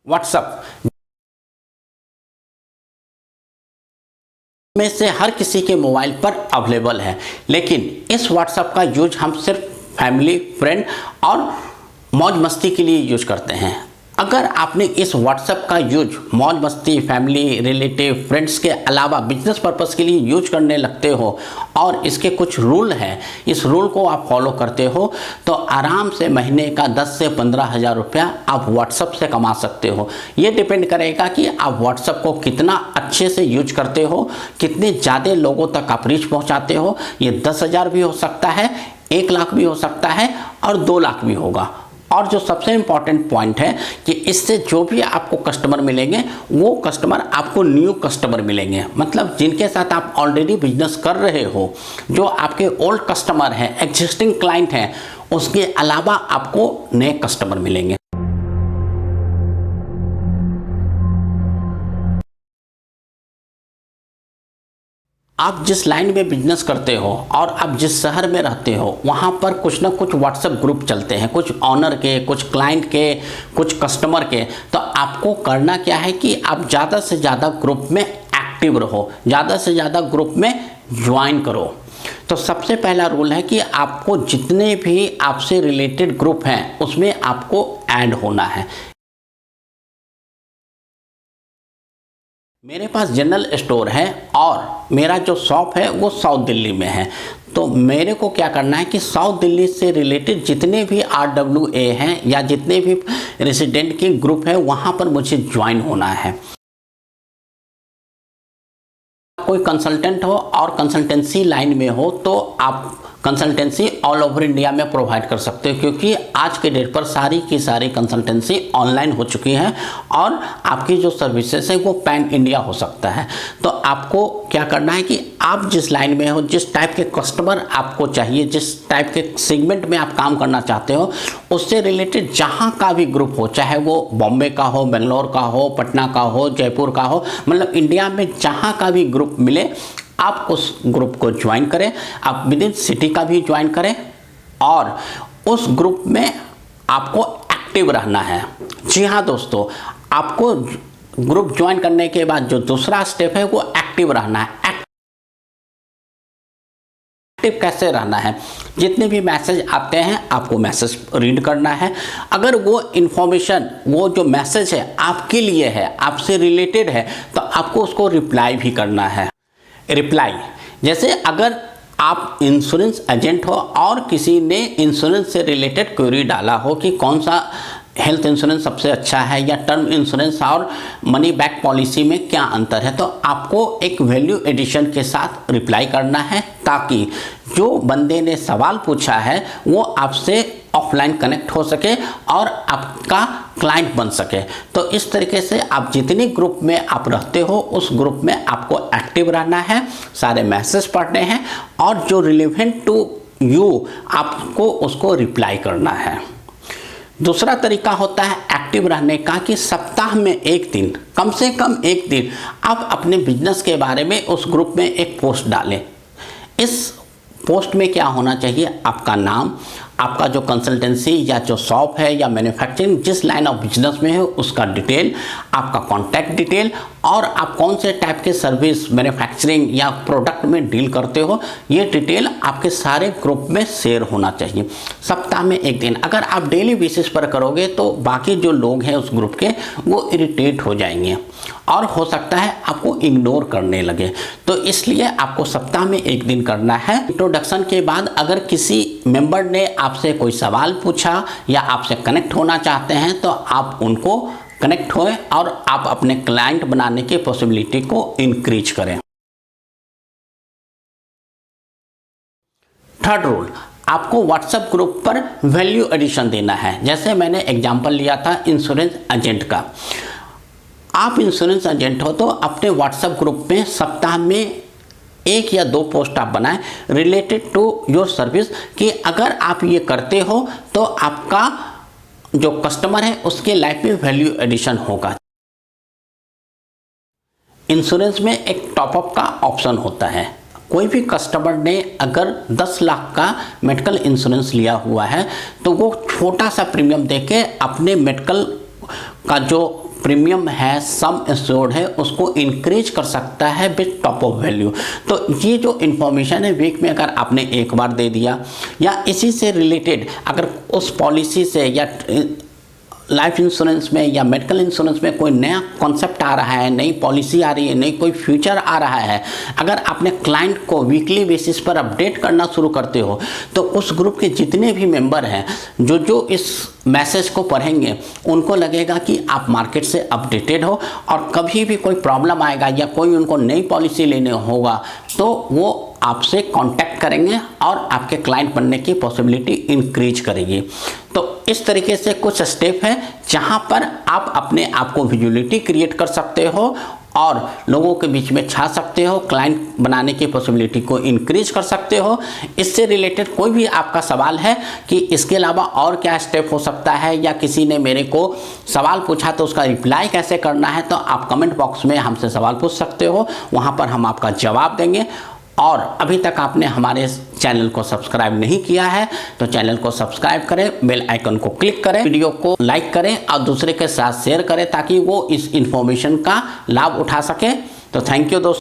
WhatsApp में से हर किसी के मोबाइल पर अवेलेबल है, लेकिन इस व्हाट्सएप का यूज हम सिर्फ फैमिली, फ्रेंड और मौज मस्ती के लिए यूज करते हैं। अगर आपने इस व्हाट्सएप का यूज मौज मस्ती, फैमिली, रिलेटिव, फ्रेंड्स के अलावा बिजनेस पर्पस के लिए यूज करने लगते हो और इसके कुछ रूल हैं, इस रूल को आप फॉलो करते हो तो आराम से महीने का 10 से 15 हज़ार रुपया आप व्हाट्सएप से कमा सकते हो। ये डिपेंड करेगा कि आप व्हाट्सएप को कितना अच्छे से यूज करते हो, कितने ज़्यादा लोगों तक आप रीच पहुँचाते हो। ये 10,000 भी हो सकता है, 1 लाख भी हो सकता है और 2 लाख भी होगा। और जो सबसे इम्पॉर्टेंट पॉइंट है कि इससे जो भी आपको कस्टमर मिलेंगे वो कस्टमर आपको न्यू कस्टमर मिलेंगे, मतलब जिनके साथ आप ऑलरेडी बिजनेस कर रहे हो, जो आपके ओल्ड कस्टमर हैं, एग्जिस्टिंग क्लाइंट हैं, उसके अलावा आपको नए कस्टमर मिलेंगे। आप जिस लाइन में बिजनेस करते हो और आप जिस शहर में रहते हो वहाँ पर कुछ ना कुछ व्हाट्सएप ग्रुप चलते हैं, कुछ ऑनर के, कुछ क्लाइंट के, कुछ कस्टमर के। तो आपको करना क्या है कि आप ज़्यादा से ज़्यादा ग्रुप में एक्टिव रहो, ज़्यादा से ज़्यादा ग्रुप में ज्वाइन करो। तो सबसे पहला रूल है कि आपको जितने भी आपसे रिलेटेड ग्रुप हैं उसमें आपको ऐड होना है। मेरे पास जनरल स्टोर है और मेरा जो शॉप है वो साउथ दिल्ली में है। तो मेरे को क्या करना है कि साउथ दिल्ली से रिलेटेड जितने भी RWA हैं या जितने भी रेसिडेंट के ग्रुप है वहाँ पर मुझे ज्वाइन होना है। कोई कंसल्टेंट हो और कंसल्टेंसी लाइन में हो तो आप कंसल्टेंसी ऑल ओवर इंडिया में प्रोवाइड कर सकते हो, क्योंकि आज के डेट पर सारी की सारी कंसल्टेंसी ऑनलाइन हो चुकी है और आपकी जो सर्विसेज है वो पैन इंडिया हो सकता है। तो आपको क्या करना है कि आप जिस लाइन में हो, जिस टाइप के कस्टमर आपको चाहिए, जिस टाइप के सेगमेंट में आप काम करना चाहते हो, उससे रिलेटेड जहाँ का भी ग्रुप हो, चाहे वो बॉम्बे का हो, बेंगलोर का हो, पटना का हो, जयपुर का हो, मतलब इंडिया में जहाँ का भी ग्रुप मिले आप उस ग्रुप को ज्वाइन करें। आप विद इन सिटी का भी ज्वाइन करें और उस ग्रुप में आपको एक्टिव रहना है। जी हाँ दोस्तों, आपको ग्रुप ज्वाइन करने के बाद जो दूसरा स्टेप है वो एक्टिव रहना है। एक्टिव कैसे रहना है? जितने भी मैसेज आते हैं आपको मैसेज रीड करना है। अगर वो इन्फॉर्मेशन, वो जो मैसेज है आपके लिए है, आपसे रिलेटेड है, तो आपको उसको रिप्लाई भी करना है। रिप्लाई जैसे अगर आप इंश्योरेंस एजेंट हो और किसी ने इंश्योरेंस से रिलेटेड क्वेरी डाला हो कि कौन सा हेल्थ इंश्योरेंस सबसे अच्छा है या टर्म इंश्योरेंस और मनी बैक पॉलिसी में क्या अंतर है, तो आपको एक वैल्यू एडिशन के साथ रिप्लाई करना है ताकि जो बंदे ने सवाल पूछा है वो आपसे ऑफलाइन कनेक्ट हो सके और आपका क्लाइंट बन सके। तो इस तरीके से आप जितने ग्रुप में आप रहते हो उस ग्रुप में आपको एक्टिव रहना है, सारे मैसेज पढ़ने हैं और जो रिलेवेंट टू यू आपको उसको रिप्लाई करना है। दूसरा तरीका होता है एक्टिव रहने का कि सप्ताह में एक दिन, कम से कम एक दिन आप अपने बिजनेस के बारे में उस ग्रुप में एक पोस्ट डालें। इस पोस्ट में क्या होना चाहिए? आपका नाम, आपका जो कंसल्टेंसी या जो शॉप है या मैन्युफैक्चरिंग जिस लाइन ऑफ बिजनेस में है उसका डिटेल, आपका कॉन्टैक्ट डिटेल और आप कौन से टाइप के सर्विस, मैन्युफैक्चरिंग या प्रोडक्ट में डील करते हो, ये डिटेल आपके सारे ग्रुप में शेयर होना चाहिए। सप्ताह में एक दिन। अगर आप डेली बेसिस पर करोगे तो बाकी जो लोग हैं उस ग्रुप के वो इरिटेट हो जाएंगे और हो सकता है आपको इग्नोर करने लगे। तो इसलिए आपको सप्ताह में एक दिन करना है। इंट्रोडक्शन के बाद अगर किसी मेंबर ने आपसे कोई सवाल पूछा या आपसे कनेक्ट होना चाहते हैं तो आप उनको कनेक्ट होएं और आप अपने क्लाइंट बनाने की पॉसिबिलिटी को इंक्रीज करें। थर्ड रूल, आपको व्हाट्सएप ग्रुप पर वैल्यू एडिशन देना है। जैसे मैंने एग्जांपल लिया था इंश्योरेंस एजेंट का। आप इंश्योरेंस एजेंट हो तो अपने व्हाट्सएप ग्रुप में सप्ताह में 1 या 2 पोस्ट आप बनाएं रिलेटेड टू योर सर्विस कि अगर आप ये करते हो तो आपका जो कस्टमर है उसके लाइफ में वैल्यू एडिशन होगा। इंश्योरेंस में एक टॉपअप का ऑप्शन होता है। कोई भी कस्टमर ने अगर 10 लाख का मेडिकल इंश्योरेंस लिया हुआ है तो वो छोटा सा प्रीमियम देके अपने मेडिकल का जो प्रीमियम है, सम एश्योर्ड है, उसको इंक्रीज कर सकता है विद टॉप ऑफ वैल्यू। तो ये जो इन्फॉर्मेशन है वीक में अगर आपने एक बार दे दिया, या इसी से रिलेटेड अगर उस पॉलिसी से या लाइफ इंश्योरेंस में या मेडिकल इंश्योरेंस में कोई नया कॉन्सेप्ट आ रहा है, नई पॉलिसी आ रही है, नई कोई फ्यूचर आ रहा है, अगर आपने क्लाइंट को वीकली बेसिस पर अपडेट करना शुरू करते हो, तो उस ग्रुप के जितने भी मेंबर हैं जो इस मैसेज को पढ़ेंगे उनको लगेगा कि आप मार्केट से अपडेटेड हो, और कभी भी कोई प्रॉब्लम आएगा या कोई उनको नई पॉलिसी लेने होगा तो वो आपसे कांटेक्ट करेंगे और आपके क्लाइंट बनने की पॉसिबिलिटी इंक्रीज करेगी। तो इस तरीके से कुछ स्टेप है जहां पर आप अपने आप को विजुअलिटी क्रिएट कर सकते हो और लोगों के बीच में छा सकते हो, क्लाइंट बनाने की पॉसिबिलिटी को इंक्रीज कर सकते हो। इससे रिलेटेड कोई भी आपका सवाल है कि इसके अलावा और क्या स्टेप हो सकता है, या किसी ने मेरे को सवाल पूछा तो उसका रिप्लाई कैसे करना है, तो आप कमेंट बॉक्स में हमसे सवाल पूछ सकते हो, वहाँ पर हम आपका जवाब देंगे। और अभी तक आपने हमारे चैनल को सब्सक्राइब नहीं किया है तो चैनल को सब्सक्राइब करें, बेल आइकन को क्लिक करें, वीडियो को लाइक करें और दूसरे के साथ शेयर करें ताकि वो इस इंफॉर्मेशन का लाभ उठा सके। तो थैंक यू दोस्तों।